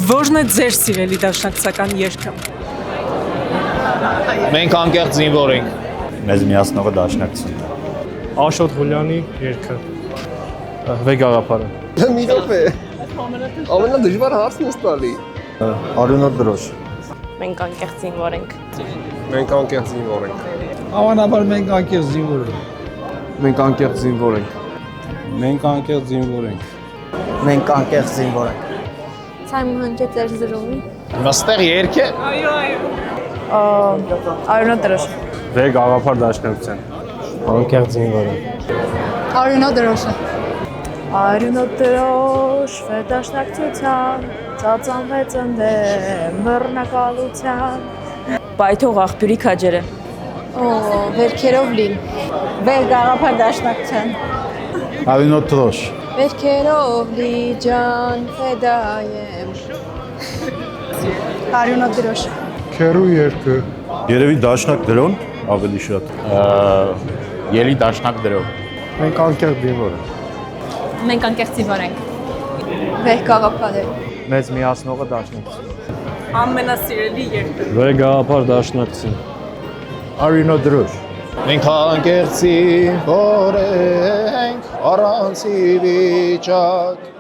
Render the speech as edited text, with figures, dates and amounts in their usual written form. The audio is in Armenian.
Որն է ձեր սիրելի դաշնակցական երգը։ Մենք անկեղծ զինվոր ենք։ Մեզ միացնողը դաշնակցությունն է։ Աշոտ Ղուլյանի երգը։ Վեգաղափարը։ Մի րոպե։ Ամենադժվար հարցն է տալի։ Արյունոտ դրոշ։ Մենք անկեղծ զինվոր ենք։ Մենք անկեղծ զինվոր ենք։ Հավանաբար մենք անկեղծ զինվոր ենք։ Մենք անկեղծ զինվոր ենք։ Մենք անկեղծ զինվոր ենք։ Մենք անկեղծ զինվոր ենք։ Ցայմուն հնչեց ձեր զրումի։ Մստեղ երգ է։ Արյունոտ դրոշ։ Վեգաղափար դաշնակցության։ Անկեղծ զինվոր ենք։ Արյունոտ դրոշը։ Արյունոտ դրոշ դաշնակցության, ծածանվեց ընդեմ բռնակալության։ Բայթող աղբյուրի քաջերը։ Վերքերով լին։ Վեգաղափար դաշնակցության։ Արյունոտ դրոշ։ Վերքերով լի ջան ֆեդայեմ։ Արյունոտ դրոշ։ Քերու երգը։ Երևի դաշնակ դրոն ավելի շատ։ Ելի դաշնակ դրով։ Մենք անկեղծ զինվոր ենք։ Մենք անկեղծ զինվոր ենք։ Վեգաղափար։ Մեզ միացնողը դաշնակցություն։ Ամենասիրելի երգը։ Վեգաղափար դաշնակցություն։ Արյունոտ դրոշ։ Մենք անկեղծ զինվոր ենք, առանց վիճակ։